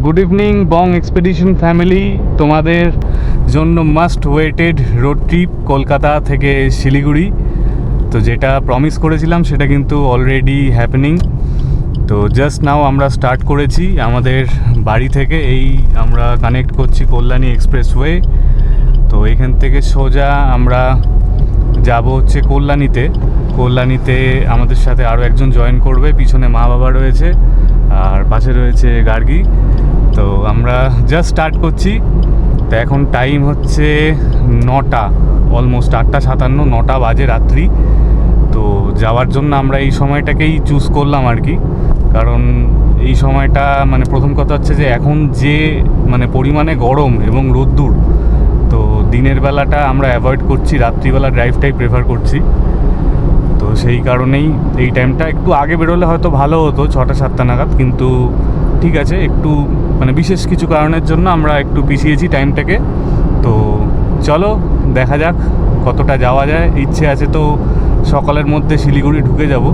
Good evening Bong expedition family, তোমাদের জন্য most awaited road trip Kolkata থেকে শিলিগুড়ি। তো যেটা প্রমিস করেছিলাম সেটা কিন্তু অলরেডি হ্যাপেনিং। তো জাস্ট নাও আমরা স্টার্ট করেছি আমাদের বাড়ি থেকে। এই আমরা কানেক্ট করছি কল্যাণী এক্সপ্রেসওয়ে। তো এখান থেকে সোজা আমরা যাব হচ্ছে কল্যাণীতে আমাদের সাথে আরও একজন জয়েন করবে। পিছনে মা বাবা রয়েছে আর পাশে রয়েছে গার্গী। তো আমরা জাস্ট স্টার্ট করছি। তো এখন টাইম হচ্ছে 9টা, অলমোস্ট 8:57, 9টা বাজে রাত্রি। তো যাওয়ার জন্য আমরা এই সময়টাকেই চুজ করলাম আর কি, কারণ এই সময়টা মানে প্রথম কথা হচ্ছে যে এখন যে মানে পরিমাণে গরম এবং রোদ্দুর, তো দিনের বেলাটা আমরা অ্যাভয়েড করছি, রাত্রিবেলা ড্রাইভটাই প্রেফার করছি। তো সেই কারণেই এই টাইমটা একটু আগে বেরোলে হয়তো ভালো হতো, 6টা-7টা নাগাদ, কিন্তু ঠিক আছে, একটু মানে বিশেষ কিছু কারণের জন্য আমরা একটু পিছিয়েছি টাইমটাকে। তো চলো দেখা যাক কতটা যাওয়া যায়। ইচ্ছে আছে তো সকালের মধ্যে শিলিগুড়ি ঢুকে যাব।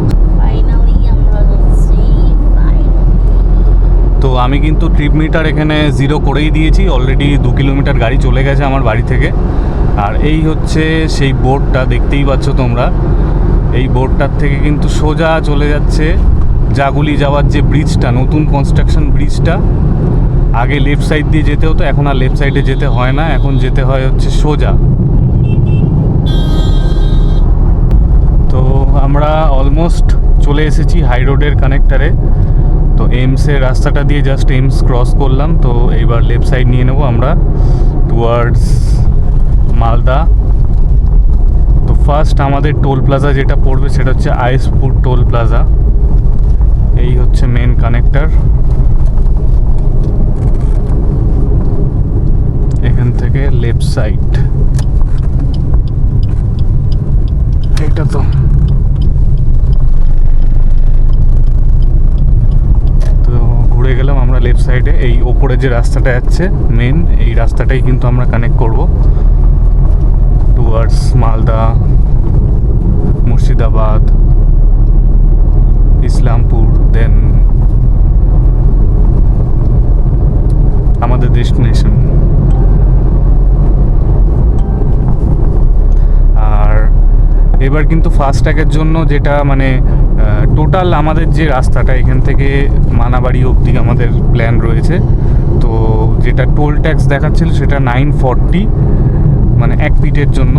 তো আমি কিন্তু ট্রিপ মিটার এখানে 0 করেই দিয়েছি অলরেডি। 2 কিলোমিটার গাড়ি চলে গেছে আমার বাড়ি থেকে। আর এই হচ্ছে সেই বোর্ডটা, দেখতেই পাচ্ছ তোমরা। এই বোর্ডটার থেকে কিন্তু সোজা চলে যাচ্ছে জাগুলি যাওয়ার যে ব্রিজটা, নতুন কনস্ট্রাকশন ব্রিজটা। আগে লেফট সাইড দিয়ে যেতে হতো, এখন আর লেফট সাইডে যেতে হয় না, এখন যেতে হয় হচ্ছে সোজা। তো আমরা অলমোস্ট চলে এসেছি হাই রোডের কানেক্টারে। তো এমসের রাস্তাটা দিয়ে জাস্ট এমস ক্রস করলাম। তো এইবার লেফট সাইড নিয়ে নেব আমরা টুয়ার্ডস মালদা। তো ফার্স্ট আমাদের টোল প্লাজা যেটা পড়বে সেটা হচ্ছে আইসপুর টোল প্লাজা। এই হচ্ছে মেন কানেক্টর। এখান থেকে লেফট সাইড, এইটা তো ঘুরে গেলাম আমরা লেফট সাইডে। এই ওপরে যে রাস্তাটা যাচ্ছে মেন, এই রাস্তাটাই কিন্তু আমরা কানেক্ট করব টুয়ার্ডস মালদা, মুর্শিদাবাদ, ইসলামপুর, দেন আমাদের ডেস্টিনেশন। আর এবার কিন্তু ফাস্ট্যাগের জন্য যেটা মানে টোটাল আমাদের যে রাস্তাটা এখান থেকে মানাবাড়ি অবধি আমাদের প্ল্যান রয়েছে। তো যেটা টোল ট্যাক্স দেখাচ্ছিল সেটা 940, মানে 1 ফিটের জন্য।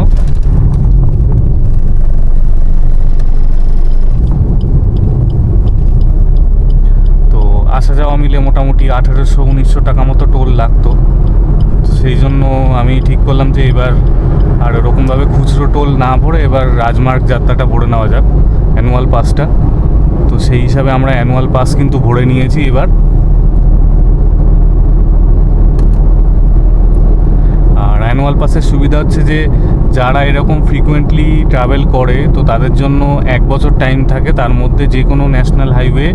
তো আসা যাওয়া মিলে মোটামুটি 1800-1900 টাকা মতো টোল লাগতো। তো সেই জন্য আমি ঠিক করলাম যে এবার আর ওরকমভাবে খুচরো টোল না ভরে এবার রাজমার্গ যাত্রাটা ভরে নেওয়া যাক, অ্যানুয়াল পাসটা। তো সেই হিসাবে আমরা অ্যানুয়াল পাস কিন্তু ভরে নিয়েছি এবার। আর অ্যানুয়াল পাসের সুবিধা হচ্ছে যে যারা এরকম ফ্রিকুয়েন্টলি ট্রাভেল করে তো তাদের জন্য 1 বছর টাইম থাকে, তার মধ্যে যে কোনো ন্যাশনাল হাইওয়ে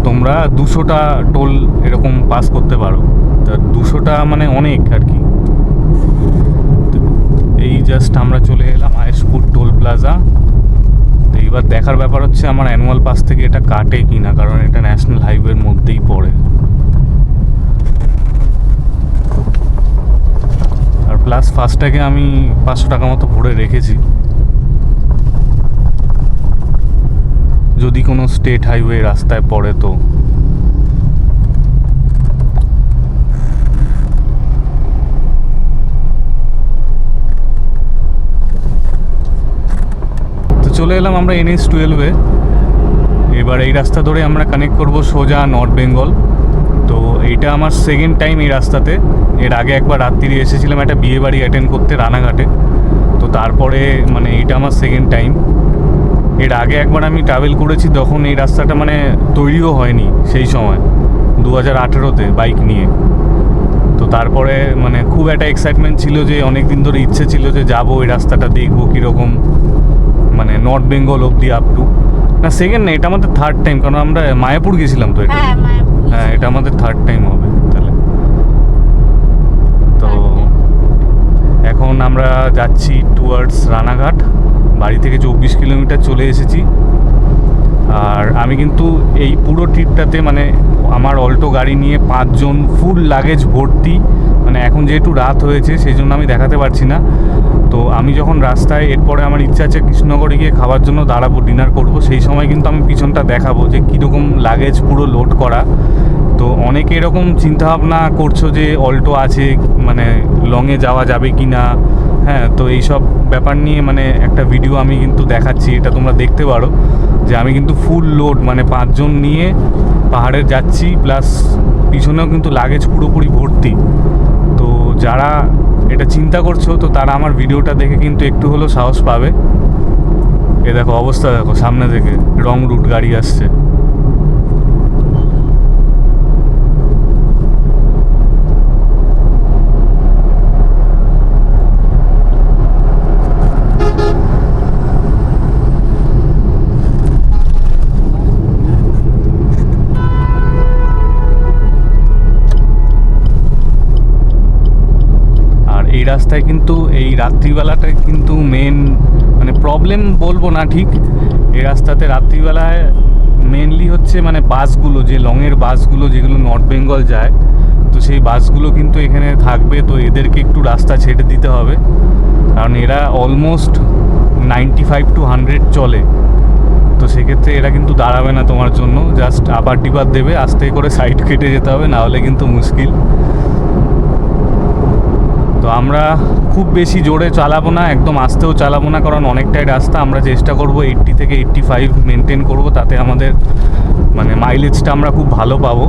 তোমরা 200টা টোল এরকম পাস করতে পারো। তা 200টা মানে অনেক আর কি। এই জাস্ট আমরা চলে এলাম আইসপুর টোল প্লাজা। তো এইবার দেখার ব্যাপার হচ্ছে আমার অ্যানুয়াল পাস থেকে এটা কাটে কি না, কারণ এটা ন্যাশনাল হাইওয়ের মধ্যেই পড়ে। আর প্লাস ফাস্ট্যাগে আমি 500 টাকা মতো ভরে রেখেছি, যদি কোনো স্টেট হাইওয়ে রাস্তায় পড়ে। তো চলে এলাম আমরা NH-12-এ। এবার এই রাস্তা ধরে আমরা কানেক্ট করব সোজা নর্থ বেঙ্গল। তো এইটা আমার সেকেন্ড টাইম এই রাস্তাতে। এর আগে একবার রাত্রি এসেছিলাম একটা বিয়ে বাড়ি অ্যাটেন্ড করতে রানাঘাটে। তো তারপরে মানে এইটা আমার সেকেন্ড টাইম। এর আগে একবার আমি ট্রাভেল করেছি, তখন এই রাস্তাটা মানে তৈরিও হয়নি সেই সময়, 2018-তে বাইক নিয়ে। তো তারপরে মানে খুব একটা এক্সাইটমেন্ট ছিল, যে অনেক দিন ধরে ইচ্ছে ছিল যে যাবো এই রাস্তাটা, দেখবো কীরকম, মানে নর্থ বেঙ্গল অবধি আপ টু। না সেকেন্ড না, এটা আমাদের থার্ড টাইম, কারণ আমরা মায়াপুর গেছিলাম তো। এটা হ্যাঁ, এটা আমাদের থার্ড টাইম হবে তাহলে। তো এখন আমরা যাচ্ছি টুয়ার্ডস রানাঘাট। বাড়ি থেকে 24 কিলোমিটার চলে এসেছি। আর আমি কিন্তু এই পুরো ট্রিপটাতে মানে আমার অল্টো গাড়ি নিয়ে 5 জন ফুল লাগেজ ভর্তি, মানে এখন যেহেতু রাত হয়েছে সেই জন্য আমি দেখাতে পারছি না। তো আমি যখন রাস্তায় এরপরে আমার ইচ্ছা আছে কৃষ্ণনগরে গিয়ে খাবার জন্য দাঁড়াবো, ডিনার করব, সেই সময় কিন্তু আমি পিছনটা দেখাবো যে কীরকম লাগেজ পুরো লোড করা। তো অনেকে এরকম চিন্তাভাবনা করছো যে অল্টো আছে মানে লংয়ে যাওয়া যাবে কি না, হ্যাঁ, তো এইসব ব্যাপার নিয়ে মানে একটা ভিডিও আমি কিন্তু দেখাচ্ছি, এটা তোমরা দেখতে পারো যে আমি কিন্তু ফুল লোড মানে 5 জন নিয়ে পাহাড়ে যাচ্ছি, প্লাস পিছনেও কিন্তু লাগেজ পুরোপুরি ভর্তি। তো যারা এটা চিন্তা করছো তো তারা আমার ভিডিওটা দেখে কিন্তু একটু হলেও সাহস পাবে। এ দেখো অবস্থা, দেখো সামনে থেকে রং রুট গাড়ি আসছে। এই রাস্তায় কিন্তু এই রাত্রিবেলাটায় কিন্তু মেন মানে প্রবলেম বলবো না ঠিক, এই রাস্তাতে রাত্রিবেলায় মেনলি হচ্ছে মানে বাসগুলো, যে লংয়ের বাসগুলো যেগুলো নর্থ বেঙ্গল যায়, তো সেই বাসগুলো কিন্তু এখানে থাকবে। তো এদেরকে একটু রাস্তা ছেড়ে দিতে হবে, কারণ এরা অলমোস্ট 95 to 100 চলে। তো সেক্ষেত্রে এরা কিন্তু দাঁড়াবে না তোমার জন্য, জাস্ট আবার ডিপার দেবে, আস্তে করে সাইড কেটে যেতে হবে, না হলে কিন্তু মুশকিল। তো আমরা খুব বেশি জোরে চালাবো না, একদম আস্তেও চালাবো না, কারণ অনেকটাই রাস্তা। আমরা চেষ্টা করব 80 থেকে 85 মেনটেন করব, তাতে আমাদের মানে মাইলেজটা আমরা খুব ভালো পাবো।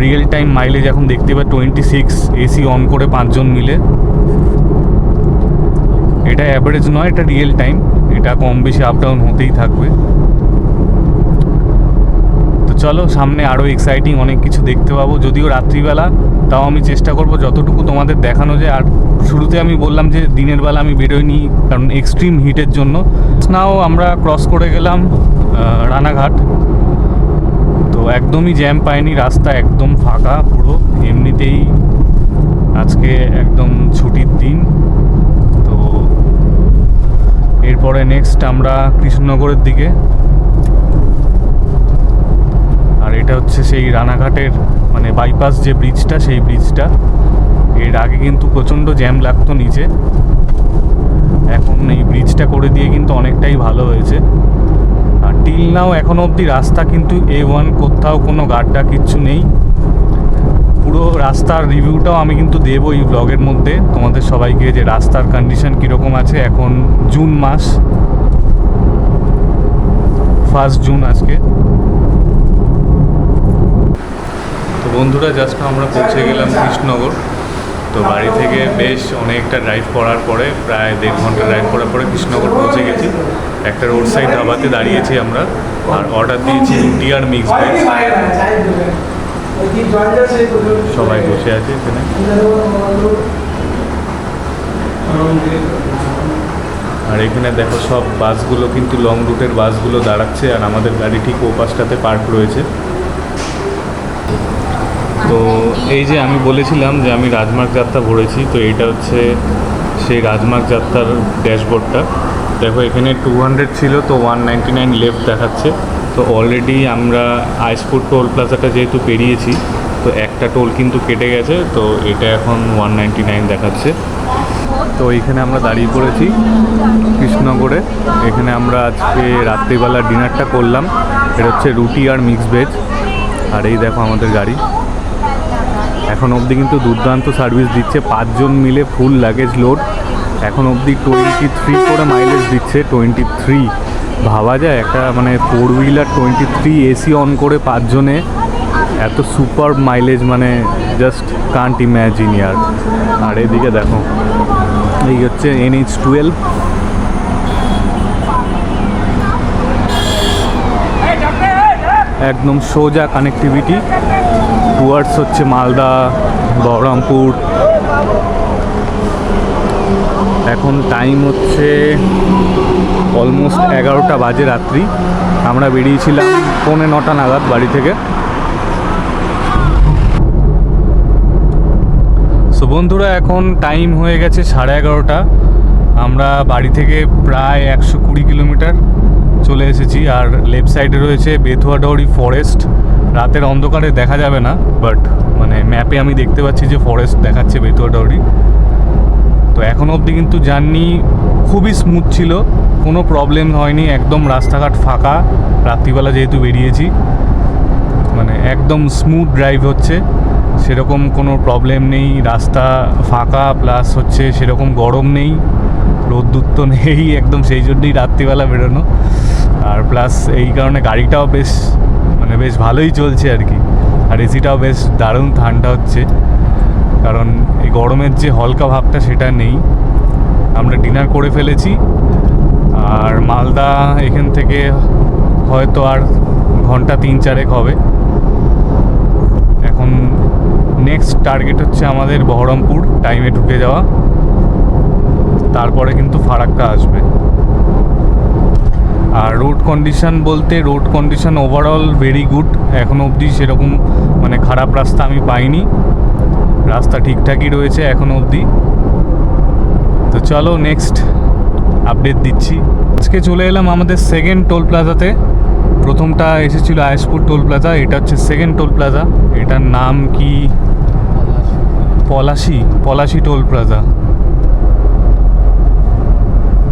রিয়েল টাইম মাইলেজ এখন দেখতে পাই 26, এসি অন করে 5 জন মিলে। এটা অ্যাভারেজ নয়, এটা রিয়েল টাইম, এটা কম বেশি আপ ডাউন হতেই থাকবে। তো চলো, সামনে আরও এক্সাইটিং অনেক কিছু দেখতে পাবো, যদিও রাত্রিবেলা, তাও আমি চেষ্টা করব যতটুকু তোমাদের দেখানো যায়। আর শুরুতে আমি বললাম যে দিনের বেলা আমি বেরোইনি, কারণ এক্সট্রিম হিটের জন্য। নাও আমরা ক্রস করে গেলাম রানাঘাট। তো একদমই জ্যাম পাইনি, রাস্তা একদম ফাঁকা পুরো, এমনিতেই আজকে একদম ছুটির দিন। তো এরপরে নেক্সট আমরা কৃষ্ণনগরের দিকে। আর এটা হচ্ছে সেই রানাঘাটের মানে বাইপাস যে ব্রিজটা, সেই ব্রিজটা। এর আগে কিন্তু প্রচণ্ড জ্যাম লাগতো নিচে, এখন এই ব্রিজটা করে দিয়ে কিন্তু অনেকটাই ভালো হয়েছে। আর টিল নাও এখনও অবধি রাস্তা কিন্তু A1, কোথাও কোনো গাড্ডা কিচ্ছু নেই। পুরো রাস্তার রিভিউটাও আমি কিন্তু দেবো এই ব্লগের মধ্যে তোমাদের সবাইকে, যে রাস্তার কন্ডিশন কীরকম আছে। এখন জুন মাস, 1 জুন আজকে। তো বন্ধুরা, জাস্ট আমরা পৌঁছে গেলাম কৃষ্ণনগর। তো বাড়ি থেকে বেশ অনেকটা ড্রাইভ করার পরে, প্রায় 1.5 ঘন্টা ড্রাইভ করার পরে কৃষ্ণনগর পৌঁছে গেছি। একটা রোড সাইড ধাবাতে দাঁড়িয়েছি আমরা, আর অর্ডার দিয়েছি রুটি আর মিক্স ভেজ। সবাই বসে আছে এখানে। আর এখানে দেখো সব বাসগুলো কিন্তু লং রুটের বাসগুলো দাঁড়াচ্ছে, আর আমাদের গাড়ি ঠিক ও পাশটাতে পার্ক রয়েছে। তো এই যে আমি বলেছিলাম যে আমি রাজমার্গ যাত্রা ভরেছি, তো এইটা হচ্ছে সেই রাজমার্গ যাত্রার ড্যাশবোর্ডটা। দেখো এখানে 200 ছিল, তো 199 লেফট দেখাচ্ছে। তো অলরেডি আমরা আইসপুর টোল প্লাজাটা যেহেতু পেরিয়েছি, তো একটা টোল কিন্তু কেটে গেছে, তো এটা এখন 199 দেখাচ্ছে। তো এইখানে আমরা দাঁড়িয়ে পড়েছি কৃষ্ণনগরে। এখানে আমরা আজকে রাত্রিবেলা ডিনারটা করলাম, এটা হচ্ছে রুটি আর মিক্স ভেজ। আর এই দেখো আমাদের গাড়ি, এখন অবধি কিন্তু দুর্দান্ত সার্ভিস দিচ্ছে, 5 জন মিলে ফুল লাগেজ লোড। এখন অবধি 23 করে মাইলেজ দিচ্ছে। 23 ভাবা যায়, একটা মানে 4 হুইলার 23 এসি অন করে 5 জনে এত সুপার মাইলেজ, মানে জাস্ট কান্ট ইম্যাজিন ইয়ার। আর এদিকে দেখো, এই হচ্ছে NH12। একদম সোজা কানেক্টিভিটি টুয়ার্ডস হচ্ছে মালদা, বহরমপুর। এখন টাইম হচ্ছে অলমোস্ট 11টা বাজে রাত্রি। আমরা বেরিয়েছিলাম 9:45 নাগাদ বাড়ি থেকে। সো বন্ধুরা, এখন টাইম হয়ে গেছে 11:30। আমরা বাড়ি থেকে প্রায় 120 কিলোমিটার চলে এসেছি। আর লেফট সাইডে রয়েছে বেথুয়াডাউরি ফরেস্ট। রাতের অন্ধকারে দেখা যাবে না, বাট মানে ম্যাপে আমি দেখতে পাচ্ছি যে ফরেস্ট দেখাচ্ছে বেথুয়াডাউরি। তো এখনও অবধি কিন্তু জার্নি খুবই স্মুথ ছিল, কোনো প্রবলেম হয়নি, একদম রাস্তাঘাট ফাঁকা। রাত্রিবেলা যেহেতু বেরিয়েছি, মানে একদম স্মুথ ড্রাইভ হচ্ছে, সেরকম কোনো প্রবলেম নেই। রাস্তা ফাঁকা, প্লাস হচ্ছে সেরকম গরম নেই, রোদ্দুর তো নেই একদম, সেই জন্যই রাত্রিবেলা বেরোনো। আর প্লাস এই কারণে গাড়িটাও বেশ মানে বেশ ভালোই চলছে আর কি। আর এসিটাও বেশ দারুণ ঠান্ডা হচ্ছে, কারণ এই গরমের যে হালকা ভাবটা সেটা নেই। আমরা ডিনার করে ফেলেছি, আর মালদা এখান থেকে হয়তো আর ঘন্টা 3-4 হবে। এখন নেক্সট টার্গেট হচ্ছে আমাদের বহরমপুর, টাইমে ঢুকে যাওয়া, তারপরে কিন্তু ফারাক্কা আসবে। আর রোড কন্ডিশন বলতে, road condition overall very good. এখনও অবধি সেরকম মানে খারাপ রাস্তা আমি পাইনি, রাস্তা ঠিকঠাকই রয়েছে এখনও অবধি। তো চলো নেক্সট আপডেট দিচ্ছি। আজকে চলে এলাম আমাদের সেকেন্ড টোল প্লাজাতে। প্রথমটা এসেছিল আয়েশপুর টোল প্লাজা, এটা হচ্ছে সেকেন্ড টোল প্লাজা। এটার নাম কি? Palashi toll plaza.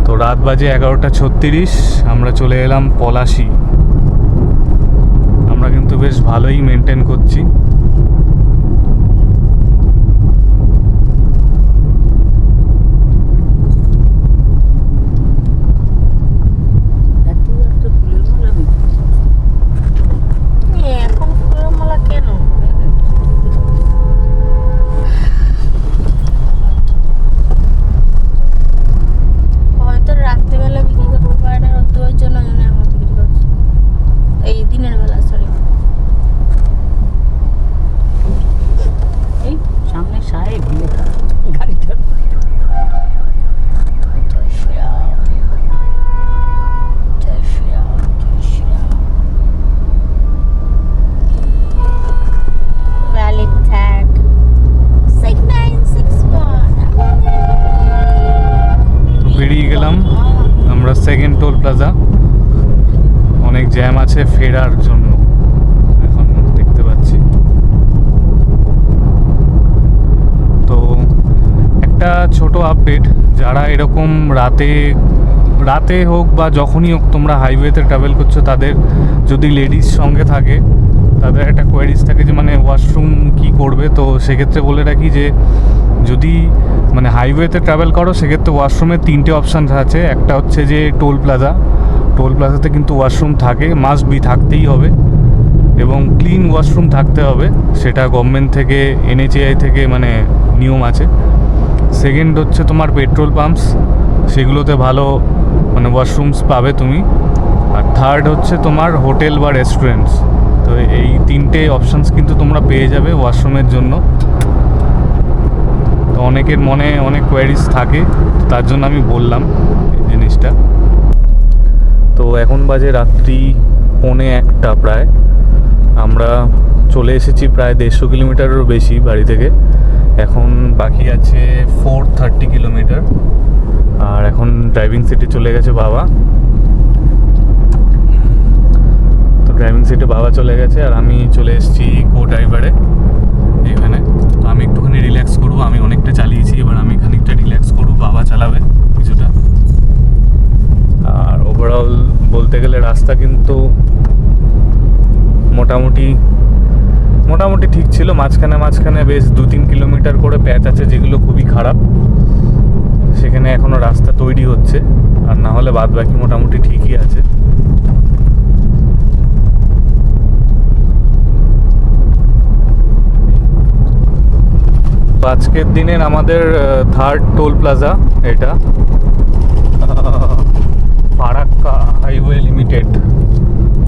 তো রাত বাজে 11:36, আমরা চলে এলাম পলাশি। আমরা কিন্তু বেশ ভালোই মেনটেন করছি। সেকেন্ড টোল প্লাজা, অনেক জ্যাম আছে ফেরার জন্য এখন দেখতে পাচ্ছি। তো একটা ছোট আপডেট, যারা এরকম রাতে হোক বা যখনই হোক তোমরা হাইওয়েতে ট্রাভেল করছো, তাদের যদি লেডিস সঙ্গে থাকে, তাদের একটা কোয়ারিজ থাকে যে মানে ওয়াশরুম কি করবে। তো সেক্ষেত্রে বলে রাখি যে যদি মানে হাইওয়েতে ট্রাভেল করো, সেক্ষেত্রে ওয়াশরুমের 3টে অপশান আছে। একটা হচ্ছে যে টোল প্লাজাতে কিন্তু ওয়াশরুম থাকে, মাস্ট বি, থাকতেই হবে, এবং ক্লিন ওয়াশরুম থাকতে হবে, সেটা গভর্নমেন্ট থেকে NHAI থেকে মানে নিয়ম আছে। সেকেন্ড হচ্ছে তোমার পেট্রোল পাম্পস, সেগুলোতে ভালো মানে ওয়াশরুমস পাবে তুমি। আর থার্ড হচ্ছে তোমার হোটেল বা রেস্টুরেন্টস। তো এই 3টে অপশানস কিন্তু তোমরা পেয়ে যাবে ওয়াশরুমের জন্য। তো অনেকের মনে অনেক কোয়ারিজ থাকে, তার জন্য আমি বললাম এই জিনিসটা। তো এখন বাজে রাত্রি 1:45 প্রায়। আমরা চলে এসেছি প্রায় 150 কিলোমিটারেরও বেশি বাড়ি থেকে। এখন বাকি আছে 430 কিলোমিটার। আর এখন ড্রাইভিং সিটে চলে গেছে বাবা। তো ড্রাইভিং সিটে বাবা চলে গেছে, আর আমি চলে এসেছি কো ড্রাইভারে এখানে। তো আমি একটুখানি রিল্যাক্স করবো, আমি অনেকটা চালিয়েছি, এবার আমি খানিকটা রিল্যাক্স করবো, বাবা চালাবে কিছুটা। আর ওভারঅল বলতে গেলে রাস্তা কিন্তু মোটামুটি ঠিক ছিল। মাঝখানে বেশ 2-3 কিলোমিটার করে প্যাচ আছে, যেগুলো খুবই খারাপ, সেখানে এখনও রাস্তা তৈরি হচ্ছে। আর না হলে বাদ বাকি মোটামুটি ঠিকই আছে। আজকের দিনের আমাদের থার্ড টোল প্লাজা এটা, ফারাক্কা হাইওয়ে লিমিটেড।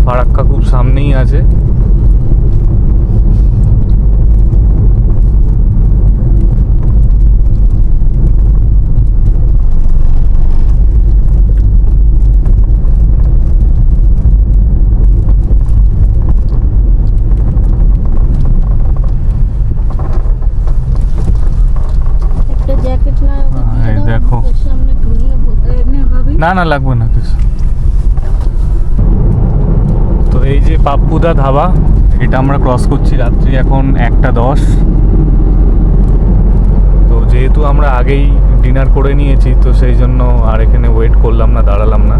ফারাক্কা খুব সামনেই আছে। দেখো, না লাগবে না কিছু। এই যে পাপ্পুদা ধাবা, এটা আমরা ক্রস করছি রাত্রি এখন 1:10। তো যেহেতু আমরা আগেই ডিনার করে নিয়েছি, তো সেই জন্য আর এখানে ওয়েট করলাম না, দাঁড়ালাম না।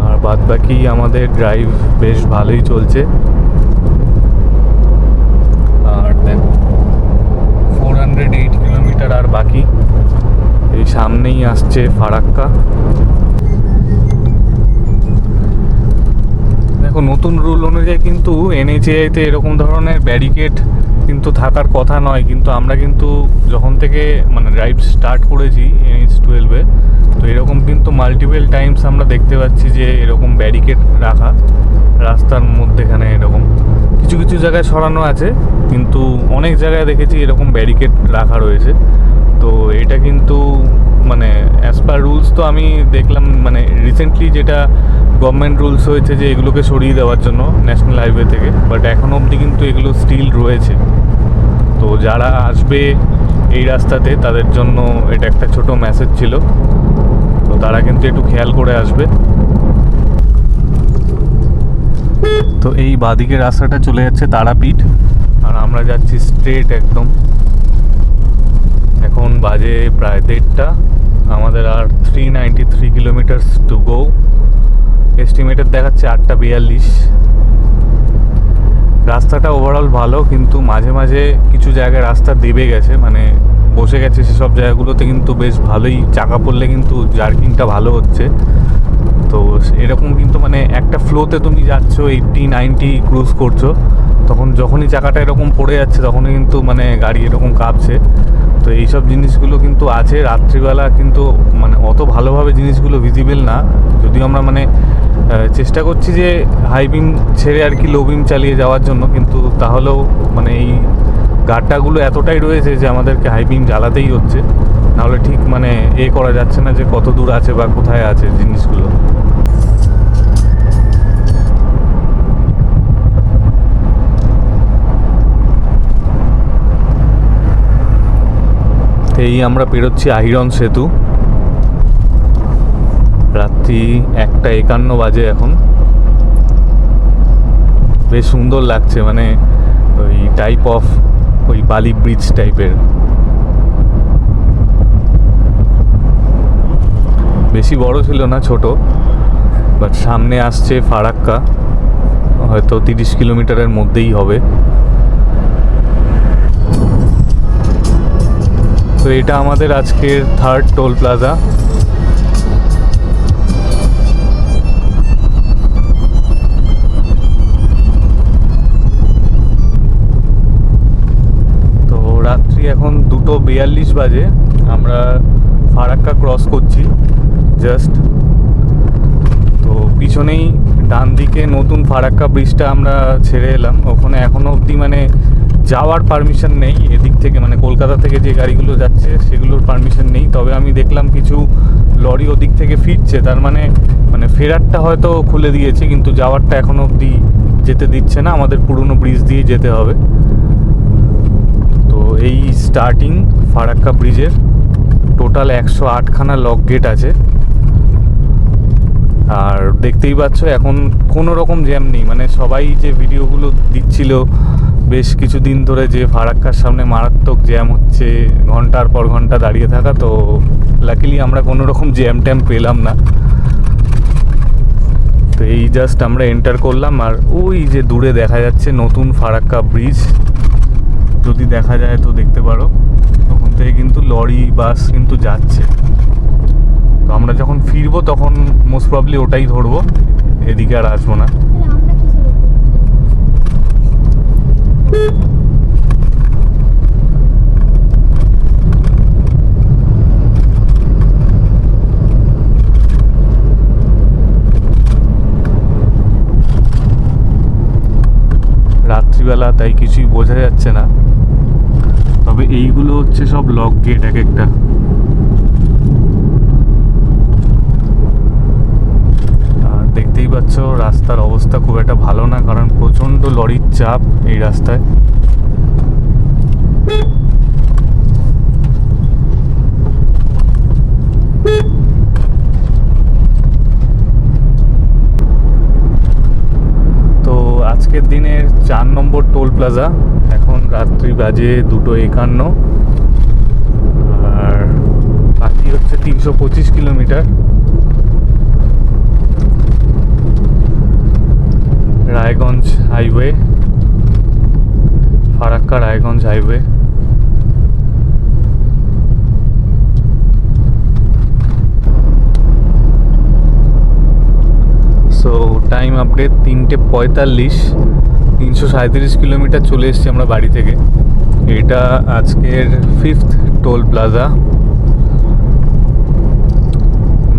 আর বাদ বাকি আমাদের ড্রাইভ বেশ ভালোই চলছে। আর দেখো 408 কিলোমিটার আর বাকি। এই সামনেই আসছে ফারাক্কা। দেখো নতুন রুল অনুযায়ী কিন্তু NHAI-তে এরকম ধরনের ব্যারিকেড কিন্তু থাকার কথা নয়, কিন্তু আমরা কিন্তু যখন থেকে মানে ড্রাইভ স্টার্ট করেছি NH-12-এ, তো এরকম কিন্তু মাল্টিপল টাইমস আমরা দেখতে পাচ্ছি যে এরকম ব্যারিকেড রাখা রাস্তার মধ্যেখানে। এরকম কিছু কিছু জায়গায় সরানো আছে, কিন্তু অনেক জায়গায় দেখেছি এরকম ব্যারিকেড রাখা রয়েছে। তো এটা কিন্তু মানে অ্যাজ পার রুলস তো আমি দেখলাম মানে রিসেন্টলি যেটা গভর্নমেন্ট রুলস হয়েছে যে এগুলোকে সরিয়ে দেওয়ার জন্য ন্যাশনাল হাইওয়ে থেকে, বাট এখনও অবধি কিন্তু এগুলো স্টিল রয়েছে। তো যারা আসবে এই রাস্তাতে তাদের জন্য এটা একটা ছোট মেসেজ ছিল, তো তারা কিন্তু একটু খেয়াল করে আসবে। তো এই বাদিকে রাস্তাটা চলে যাচ্ছে তারাপীঠ, আর আমরা যাচ্ছি স্ট্রেট একদম। এখন বাজে প্রায় 1:30, আমাদের আর 393 কিলোমিটার্স টু গো। এস্টিমেটেড দেখাচ্ছে 8:42। রাস্তাটা ওভারঅল ভালো, কিন্তু মাঝে মাঝে কিছু জায়গায় রাস্তা দেবে গেছে, মানে বসে গেছে, সেসব জায়গাগুলোতে কিন্তু বেশ ভালোই চাকা পড়লে কিন্তু জার্কিংটা ভালো হচ্ছে। তো এরকম কিন্তু মানে একটা ফ্লোতে তুমি যাচ্ছ 80-90 ক্রুজ করছো, তখন যখনই চাকাটা এরকম পড়ে যাচ্ছে তখনই কিন্তু মানে গাড়ি এরকম কাঁপছে। তো এইসব জিনিসগুলো কিন্তু আছে রাত্রিবেলা, কিন্তু মানে অত ভালোভাবে জিনিসগুলো ভিজিবল না। যদিও আমরা মানে চেষ্টা করছি যে হাই বিম ছেড়ে আর কি লো বিম চালিয়ে যাওয়ার জন্য, কিন্তু তাহলেও মানে এই গাড্ডাগুলো এতটাই রয়েছে যে আমাদেরকে হাই বিম জ্বালাতেই হচ্ছে, নাহলে ঠিক মানে করা যাচ্ছে না যে কত দূর আছে বা কোথায় আছে জিনিসগুলো। এই আমরা পেরোচ্ছি আহিরন সেতু। রাত্রি 1:51 বাজে এখন। বেশ সুন্দর লাগছে, মানে ওই টাইপ অফ ওই বালি ব্রিজ টাইপের। বেশি বড় ছিল না, ছোট, বাট সামনে আসছে ফারাক্কা, হয়তো 30 কিলোমিটারের মধ্যেই হবে। তো এটা আমাদের আজকের 3rd টোল প্লাজা। তো রাত্রি এখন 2:42 বাজে, আমরা ফারাক্কা ক্রস করছি জাস্ট। তো পিছনেই ডান দিকে নতুন ফারাক্কা ব্রিজটা আমরা ছেড়ে এলাম, ওখানে এখনও অবধি মানে যাওয়ার পারমিশন নেই এদিক থেকে, মানে কলকাতা থেকে যে গাড়িগুলো যাচ্ছে সেগুলোর পারমিশন নেই। তবে আমি দেখলাম কিছু লরি ওদিক থেকে ফিরছে, তার মানে ফেরারটা হয়তো খুলে দিয়েছে, কিন্তু যাওয়ারটা এখনও অবধি যেতে দিচ্ছে না, আমাদের পুরনো ব্রিজ দিয়ে যেতে হবে। তো এই স্টার্টিং ফারাক্কা ব্রিজের টোটাল 108খানা লক গেট আছে। আর দেখতেই পাচ্ছ এখন কোনো রকম জ্যাম নেই, মানে সবাই যে ভিডিওগুলো দিচ্ছিল বেশ কিছুদিন ধরে যে ফারাক্কার সামনে মারাত্মক জ্যাম হচ্ছে, ঘন্টার পর ঘন্টা দাঁড়িয়ে থাকা, তো লাকিলি আমরা কোনো রকম জ্যাম ট্যাম পেলাম না। তো এই জাস্ট আমরা এন্টার করলাম, আর ওই যে দূরে দেখা যাচ্ছে নতুন ফারাক্কা ব্রিজ, যদি দেখা যায় তো দেখতে পারো, তখন থেকে কিন্তু লরি বাস কিন্তু যাচ্ছে। তো আমরা যখন ফিরবো তখন মোস্ট প্রবলি ওটাই ধরবো, এদিকে আর আসবো না। রাত্রিবেলা তাই কিছুই বোঝা যাচ্ছে না, তবে এইগুলো হচ্ছে সব লক গেট এক একটা। দেখতেই পাচ্ছ রাস্তার অবস্থা খুব একটা ভালো না, কারণ প্রচণ্ড লরির চাপ এই রাস্তায়। আজকের দিনের 4 নম্বর টোল প্লাজা। এখন রাত্রি বাজে 2:51 আর বাকি হচ্ছে 325 kilometre. Raiganj highway, Farakka Raiganj highway. So time update 3:45, 337 kilometre চলে এসেছি আমরা বাড়ি থেকে। এটা আজকের 5th টোল প্লাজা।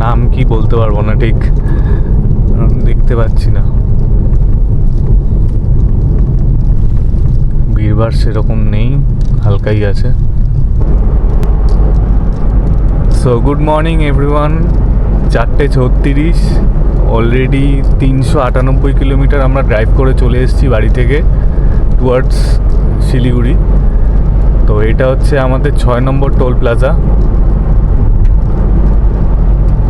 নাম কি বলতে পারবো না, ঠিক দেখতে পাচ্ছি না, ভিড়ভাড় সেরকম নেই, হালকাই আছে। So good morning everyone, 4:36, already 398 kilometre আমরা ড্রাইভ করে চলে এসেছি বাড়ি থেকে টুয়ার্ডস শিলিগুড়ি। তো এটা হচ্ছে আমাদের 6 নম্বর টোল প্লাজা।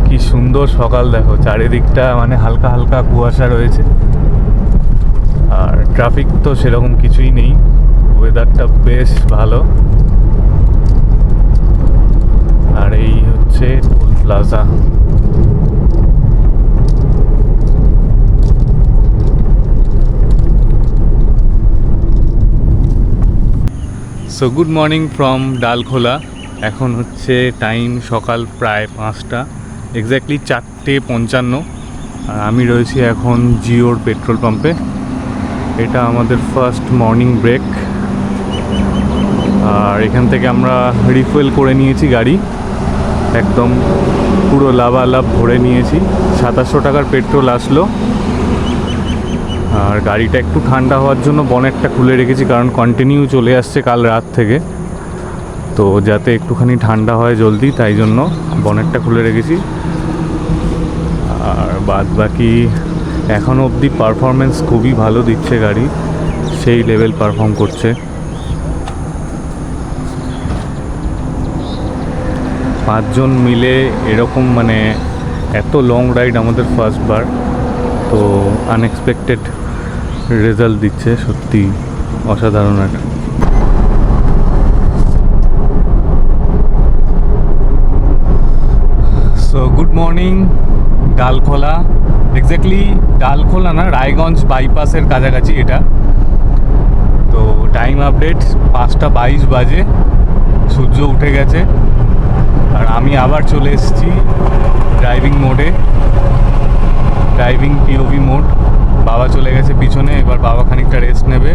কি সুন্দর সকাল দেখো, চারিদিকটা মানে হালকা হালকা কুয়াশা রয়েছে, আর ট্রাফিক তো সেরকম কিছুই নেই, ওয়েদারটা বেশ ভালো। আর এই হচ্ছে toll plaza. So good morning from Dalkhola. এখন হচ্ছে টাইম সকাল প্রায় 5টা, এক্স্যাক্টলি 4:55। আর আমি রয়েছি এখন জিওর পেট্রোল পাম্পে। এটা আমাদের ফার্স্ট মর্নিং ব্রেক। আর এখান থেকে আমরা রিফুয়েল করে নিয়েছি গাড়ি, একদম পুরো লাভালাভ ভরে নিয়েছি। 2700 টাকার পেট্রোল আসলো। আর গাড়িটা একটু ঠান্ডা হওয়ার জন্য বনেটটা খুলে রেখেছি, কারণ কন্টিনিউ চলে আসছে কাল রাত থেকে, তো যাতে একটুখানি ঠান্ডা হয় জলদি, তাই জন্য বনেটটা খুলে রেখেছি। আর বাদ বাকি এখনও অবধি পারফরমেন্স খুবই ভালো দিচ্ছে গাড়ি, সেই লেভেল পারফর্ম করছে। 5 জন মিলে এরকম মানে এত লং রাইড আমাদের ফার্স্টবার, তো আনএক্সপেক্টেড রেজাল্ট দিচ্ছে, সত্যি অসাধারণ একটা। So good morning Dalkhola, exactly Dalkhola না, রায়গঞ্জ বাইপাসের কাছাকাছি এটা। তো টাইম আপডেট 5:22 বাজে, সূর্য উঠে গেছে। আর আমি আবার চলে এসেছি ড্রাইভিং মোডে, ড্রাইভিং পিওভি মোড। বাবা চলে গেছে পিছনে, এবার বাবা খানিকটা রেস্ট নেবে।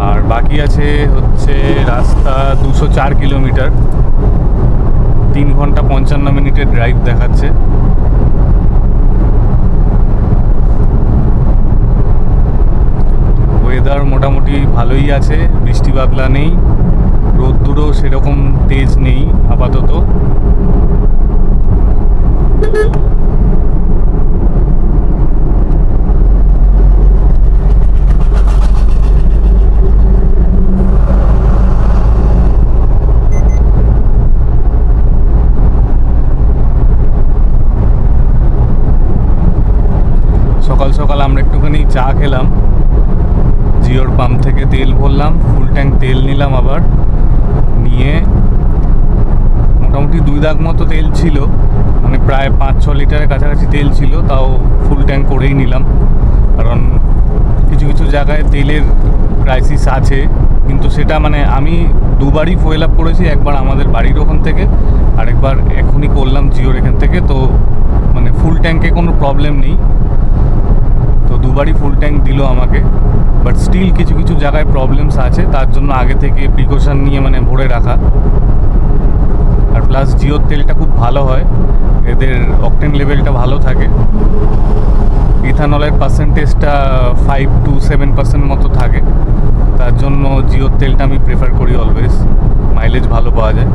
আর বাকি আছে হচ্ছে রাস্তা 204 কিলোমিটার, 3 ঘন্টা 55 মিনিটের ড্রাইভ দেখাচ্ছে। ওয়েদার মোটামুটি ভালোই আছে, বৃষ্টি বাদলা নেই, রোদ্দুরও সেরকম তেজ নেই আপাতত। সকাল সকাল আমরা একটুখানি চা খেলাম, জিওর পাম্প থেকে তেল ভরলাম, ফুল ট্যাঙ্ক তেল নিলাম, আবার নিয়ে মোটামুটি 2 দাগ মতো তেল ছিল, মানে প্রায় 5-6 লিটারের কাছাকাছি তেল ছিল, তাও ফুল ট্যাঙ্ক করেই নিলাম। কারণ কিছু কিছু জায়গায় তেলের ক্রাইসিস আছে, কিন্তু সেটা মানে আমি 2বারই ফুয়েল আপ করেছি, একবার আমাদের বাড়ির ওখান থেকে, আরেকবার এখনই করলাম জিওর এখান থেকে। তো মানে ফুল ট্যাঙ্কে কোনো প্রবলেম নেই, তো 2বারই ফুল ট্যাঙ্ক দিল আমাকে। বাট স্টিল কিছু কিছু জায়গায় প্রবলেমস আছে, তার জন্য আগে থেকে প্রিকশন নিয়ে মানে ভরে রাখা। আর প্লাস জিওর তেলটা খুব ভালো হয়, এদের অকটেন লেভেলটা ভালো থাকে, ইথানলের পার্সেন্টেজটা 5 to 7% মতো থাকে, তার জন্য জিওর তেলটা আমি প্রেফার করি অলওয়েজ, মাইলেজ ভালো পাওয়া যায়।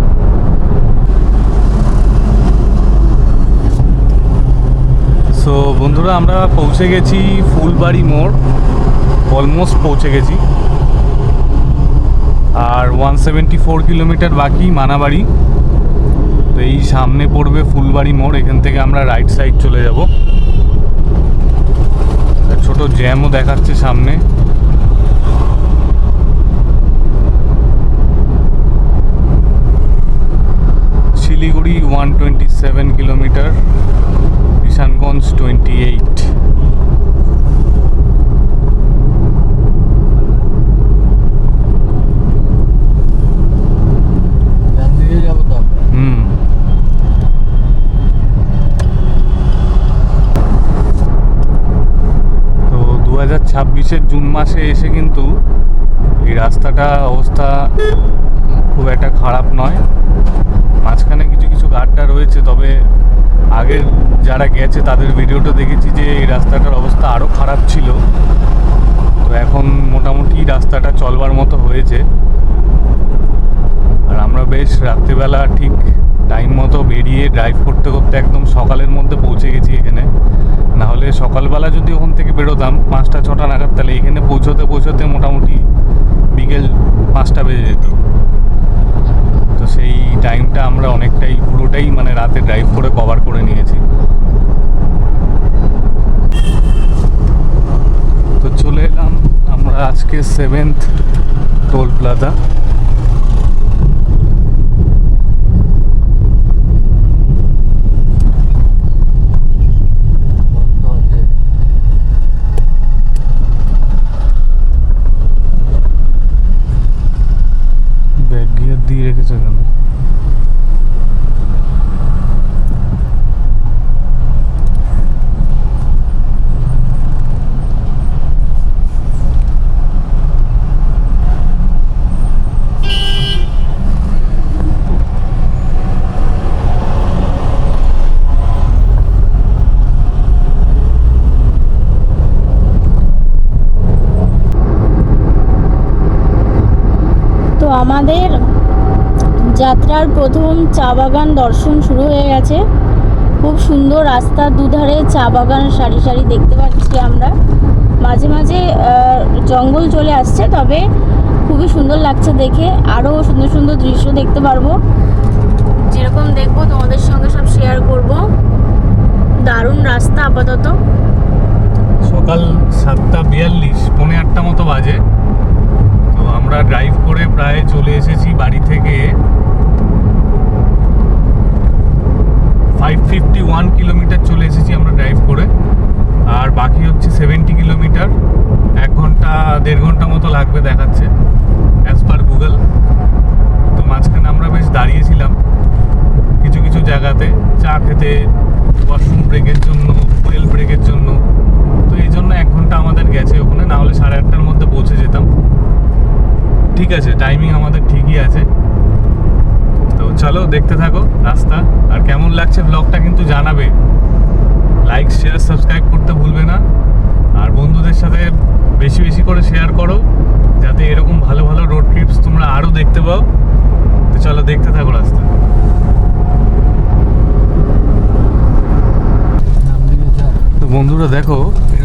সো বন্ধুরা, আমরা পৌঁছে গেছি ফুলবাড়ি মোড়, অলমোস্ট পৌঁছে গেছি। আর 174 কিলোমিটার বাকি মানাবাড়ি। তো এই সামনে পড়বে ফুলবাড়ি মোড়, এখান থেকে আমরা রাইট সাইড চলে যাব। জ্যামও দেখাচ্ছে সামনে। শিলিগুড়ি 127 কিলোমিটার, কিষানগঞ্জ 28। তো 2026-এর জুন মাসে এসে কিন্তু এই রাস্তাটা অবস্থা খুব একটা খারাপ নয়। মাঝখানে কিছু কিছু গাড্ডা রয়েছে, তবে আগের যারা গেছে তাদের ভিডিওটা দেখেছি যে এই রাস্তাটার অবস্থা আরও খারাপ ছিল। তো এখন মোটামুটি রাস্তাটা চলবার মতো হয়েছে। আর আমরা বেশ রাত্রিবেলা ঠিক টাইম মতো বেরিয়ে ড্রাইভ করতে করতে একদম সকালের মধ্যে পৌঁছে গেছি এখানে। নাহলে সকালবেলা যদি ওখান থেকে বেরোতাম 5টা-6টা নাগাদ, তাহলে এখানে পৌঁছতে পৌঁছতে মোটামুটি বিকেল 5টা বেজে যেত। তো সেই টাইমটা আমরা অনেকটাই পুরোটাই মানে রাতে ড্রাইভ করে কভার করে নিয়েছি। তো চলে এলাম আমরা আজকে 7th toll plaza. Back gear দিয়ে রেখেছে কেন? তো আমাদের যাত্রার প্রথম চা বাগান দর্শন শুরু হয়ে গেছে। খুব সুন্দর রাস্তার দুধারে চা বাগান সারি সারি দেখতে পাচ্ছি আমরা। মাঝে মাঝে জঙ্গল চলে আসছে, তবে খুবই সুন্দর লাগছে দেখে। আরও সুন্দর সুন্দর দৃশ্য দেখতে পারবো, যেরকম দেখবো তোমাদের সঙ্গে সব শেয়ার করব। দারুণ রাস্তা। আপাতত সকাল 7:42, 7:45 মতো বাজে। তো আমরা ড্রাইভ করে প্রায় চলে এসেছি বাড়ি থেকে 551 কিলোমিটার চলে এসেছি আমরা ড্রাইভ করে। আর বাকি হচ্ছে 70 কিলোমিটার। 1 ঘন্টা 1.5 ঘন্টা মতো লাগবে দেখাচ্ছে অ্যাজ পার গুগল। তো মাঝখানে আমরা বেশ দাঁড়িয়েছিলাম কিছু কিছু জায়গাতে চা খেতে, ওয়াশরুম ব্রেকের জন্য, ফুয়েল ব্রেকের জন্য। তো এই জন্য 1 ঘন্টা আমাদের গেছে ওখানে, না হলে 8:30টার মধ্যে পৌঁছে যেতাম। ঠিক আছে, টাইমিং আমাদের ঠিকই আছে। তো চলো দেখতে থাকো রাস্তা। আর কেমন লাগছে ব্লগটা কিন্তু জানাবে। লাইক, শেয়ার, সাবস্ক্রাইব করতে ভুলবে না। আর বন্ধুদের সাথে বেশি বেশি করে শেয়ার করো, যাতে এরকম ভালো ভালো রোড ট্রিপস তোমরা আরও দেখতে পাও। তো চলো দেখতে থাকো রাস্তা। তো বন্ধুরা দেখো,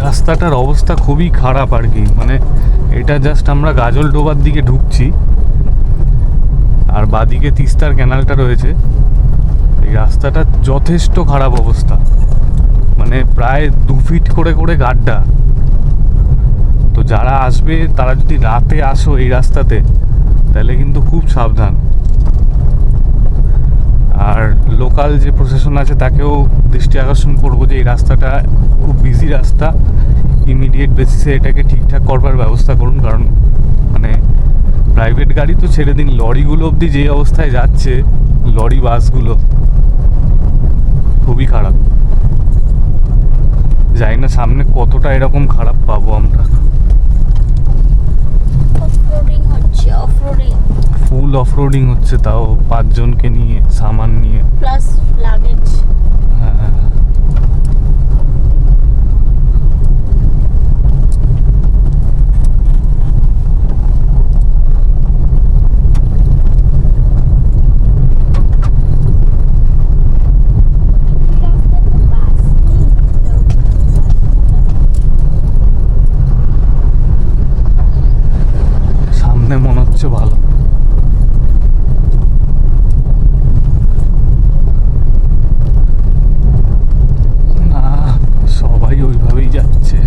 রাস্তাটার অবস্থা খুবই খারাপ আর কি। মানে এটা জাস্ট আমরা গাজলডোবার দিকে ঢুকছি, আর বাদিকে তিস্তার ক্যানালটা রয়েছে। এই রাস্তাটা যথেষ্ট খারাপ অবস্থা, মানে প্রায় 2 ফিট করে করে গাড্ডা। তো যারা আসবে তারা যদি রাতে আসো এই রাস্তাতে, তাহলে কিন্তু খুব সাবধান। আর লোকাল যে প্রশাসন আছে তাকেও দৃষ্টি আকর্ষণ করবো যে এই রাস্তাটা খুব বিজি রাস্তা, ইমিডিয়েট বেসিসে এটাকে ঠিকঠাক করবার ব্যবস্থা করুন। কারণ মানে প্রাইভেট গাড়ি তো ছেড়ে দিন, লরিগুলো অবধি যে অবস্থায় যাচ্ছে, লরি বাসগুলো খুবই খারাপ। জানি না সামনে কতটা এরকম খারাপ পাবো আমরা। ফুল অফরোডিং হচ্ছে, তাও 5 জনকে নিয়ে, সামান নিয়ে, প্লাস লাগেজ। হ্যাঁ। সামনে মনে হচ্ছে ভালো। না, সবাই ওইভাবেই যাচ্ছে।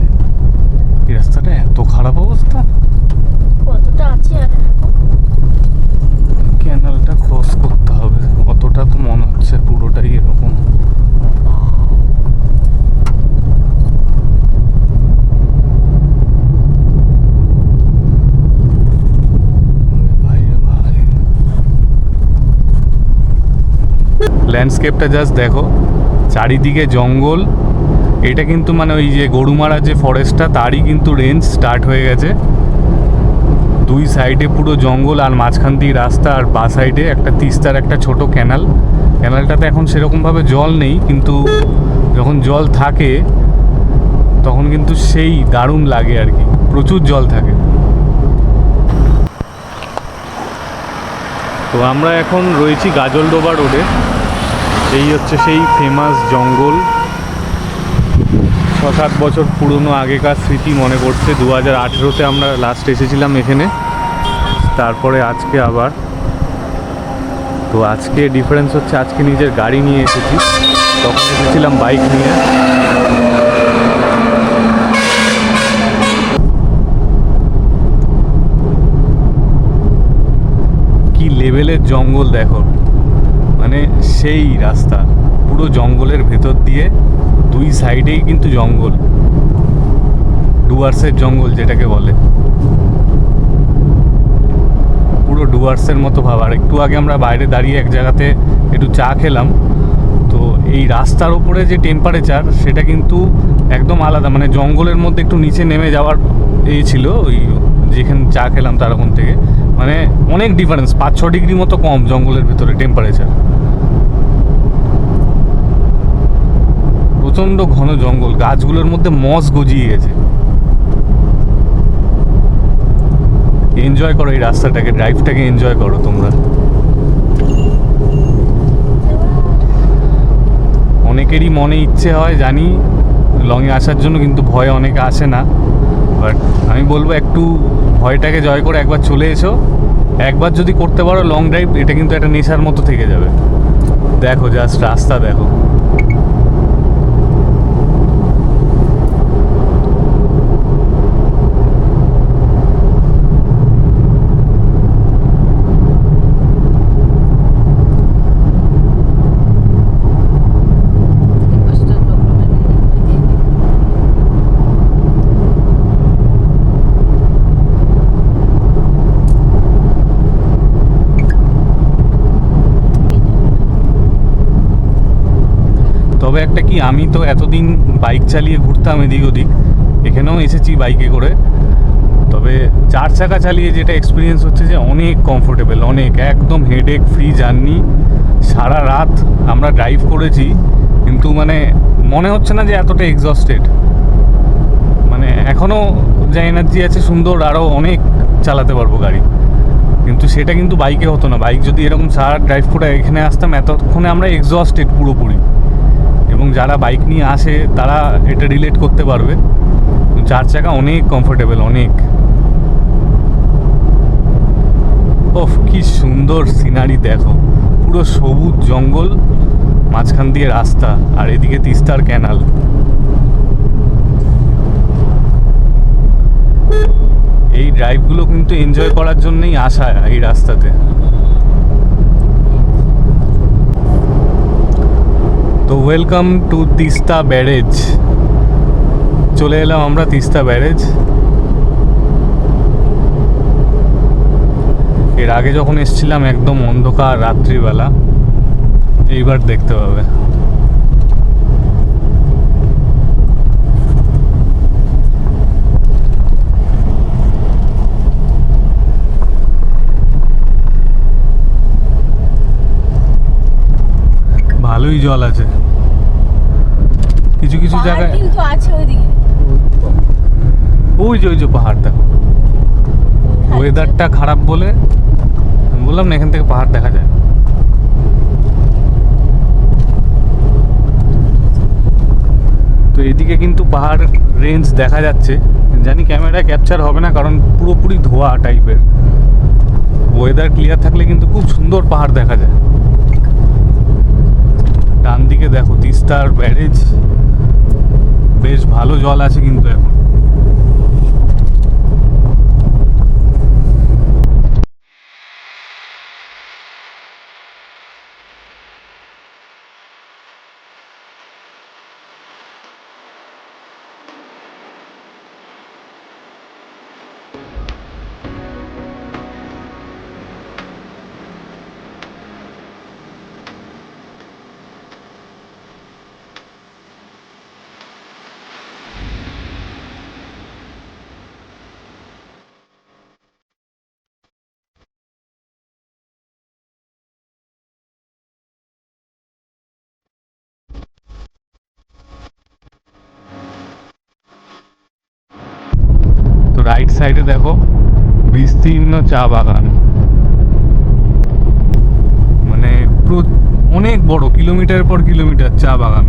ল্যান্ডস্কেপটা জাস্ট দেখো, চারিদিকে জঙ্গল। এটা কিন্তু মানে ওই যে গরুমারা যে ফরেস্টটা তারই কিন্তু রেঞ্জ স্টার্ট হয়ে গেছে। দুই সাইডে পুরো জঙ্গল আর মাঝখান দিয়ে রাস্তা, আর বা সাইডে একটা তিস্তার একটা ছোট ক্যানালটাতে এখন সেরকমভাবে জল নেই, কিন্তু যখন জল থাকে তখন কিন্তু সেই দারুণ লাগে আর কি, প্রচুর জল থাকে। তো আমরা এখন রয়েছি গাজলডোবা রোডে। এই হচ্ছে সেই ফেমাস জঙ্গল। 6-7 বছর পুরনো আগেকার স্মৃতি মনে পড়ছে। 2018-তে আমরা লাস্ট এসেছিলাম এখানে, তারপরে আজকে আবার। তো আজকে ডিফারেন্স হচ্ছে আজকে নিজের গাড়ি নিয়ে এসেছি, তখন এসেছিলাম বাইক নিয়ে। কি লেভেলের জঙ্গল দেখো, মানে সেই রাস্তা পুরো জঙ্গলের ভেতর দিয়ে, দুই সাইডেই কিন্তু জঙ্গল, ডুয়ার্সের জঙ্গল যেটাকে বলে, পুরো ডুয়ার্সের মতো ভাব। আর একটু আগে আমরা বাইরে দাঁড়িয়ে এক জায়গাতে একটু চা খেলাম, তো এই রাস্তার ওপরে যে টেম্পারেচার সেটা কিন্তু একদম আলাদা, মানে জঙ্গলের মধ্যে একটু নিচে নেমে যাওয়ার ছিল ওই যেখানে চা খেলাম তার ওখান থেকে, মানে অনেক ডিফারেন্স, 5-6 ডিগ্রি মতো কম জঙ্গলের ভিতরে টেম্পারেচার। প্রচণ্ড ঘন জঙ্গল, গাছগুলোর মধ্যে মস গজিয়ে গেছে। এনজয় করো এই রাস্তাটাকে, ড্রাইভটাকে এনজয় করো তোমরা। অনেকেরই মনে ইচ্ছে হয় জানি লংয়ে আসার জন্য, কিন্তু ভয় অনেকে আসে না। বাট আমি বলবো একটু ভয়টাকে জয় করে একবার চলে এসো। একবার যদি করতে পারো লং ড্রাইভ, এটা কিন্তু একটা নেশার মতো থেকে যাবে। দেখো জাস্ট রাস্তা দেখো, তবে একটা কি, আমি তো এতদিন বাইক চালিয়ে ঘুরতাম এদিক ওদিক, এখানেও এসেছি বাইকে করে, তবে 4 চাকা চালিয়ে যেটা এক্সপিরিয়েন্স হচ্ছে যে অনেক কমফোর্টেবল, অনেক একদম হেডেক ফ্রি জার্নি। সারা রাত আমরা ড্রাইভ করেছি, কিন্তু মানে মনে হচ্ছে না যে এতটা এক্সস্টেড। মানে এখনও যা এনার্জি আছে সুন্দর, আরও অনেক চালাতে পারবো গাড়ি, কিন্তু সেটা কিন্তু বাইকে হতো না। বাইক যদি এরকম সারা ড্রাইভ করে এখানে আসতাম, এতক্ষণে আমরা এক্সস্টেড পুরোপুরি। এবং যারা বাইক নিয়ে আসে তারা এটা রিলেট করতে পারবে, 4 চাকা অনেক কমফোর্টেবল, অনেক। ওফ কি সুন্দর সিনারি দেখো, পুরো সবুজ জঙ্গল, মাঝখান দিয়ে রাস্তা, আর এদিকে তিস্তার ক্যানাল। এই ড্রাইভগুলো কিন্তু এনজয় করার জন্যই আসা এই রাস্তাতে। তো ওয়েলকাম টু তিস্তা ব্যারেজ। চলে এলাম আমরা তিস্তা ব্যারেজ। এর আগে যখন এসেছিলাম একদম অন্ধকার রাত্রিবেলা, এইবার দেখতে পাবে। ভালোই জল আছে কিছু কিছু জায়গায়, কিন্তু আছে ওইদিকে, ওই যে পাহাড় দেখো। ওয়েদারটা খারাপ বলে আমি বললাম না এখান থেকে পাহাড় দেখা যায়। তো এদিকে কিন্তু পাহাড় রেঞ্জ দেখা যাচ্ছে, জানি ক্যামেরায় ক্যাপচার হবে না কারণ পুরোপুরি ধোয়া টাইপের। ওয়েদার ক্লিয়ার থাকলে কিন্তু খুব সুন্দর পাহাড় দেখা যায়। ডান দিকে দেখো তিস্তার ব্যারেজ, বেশ ভালো জল আছে কিন্তু এখন। রাইট সাইডে দেখো বিস্তীর্ণ চা বাগান, মানে অনেক বড়, কিলোমিটার পর কিলোমিটার চা বাগান।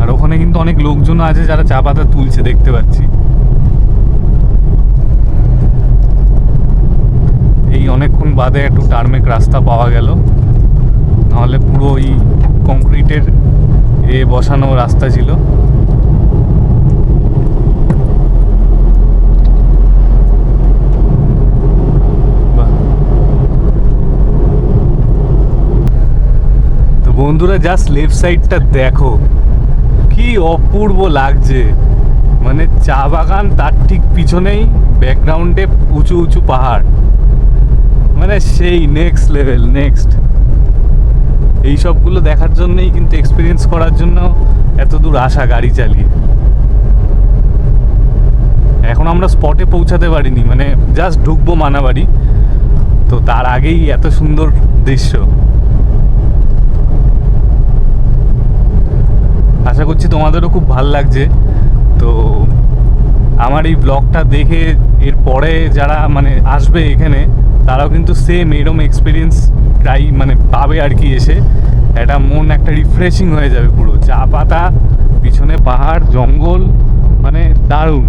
আর ওখানে কিন্তু অনেক লোকজন আছে যারা চা পাতা তুলছে, দেখতে পাচ্ছি। এই অনেকক্ষণ বাদে একটু টার্মেক রাস্তা পাওয়া গেল, নাহলে পুরো ওই কংক্রিটের বসানো রাস্তা ছিল। তো বন্ধুরা জাস্ট লেফট সাইডটা দেখো, কি অপূর্ব লাগছে। মানে চা বাগান, তার ঠিক পিছনেই ব্যাকগ্রাউন্ডে উঁচু উঁচু পাহাড়, মানে সেই নেক্সট লেভেল। নেক্সট এই সবগুলো দেখার জন্যই কিন্তু, এক্সপিরিয়েন্স করার জন্য এত দূর আসা গাড়ি চালিয়ে। এখন আমরা স্পটে পৌঁছাতে পারিনি, মানে জাস্ট ঢুকবো মানাবাড়ি, তো তার আগেই এত সুন্দর দৃশ্য। আশা করছি তোমাদেরও খুব ভাল লাগছে। তো আমার এই ব্লগটা দেখে এর পরে যারা মানে আসবে এখানে, তারাও কিন্তু সেম এরকম এক্সপিরিয়েন্স মানে পাবে আর কি। এসে একটা মন একটা রিফ্রেশিং হয়ে যাবে, পুরো চা পাতা, পিছনে পাহাড়, জঙ্গল, মানে দারুণ।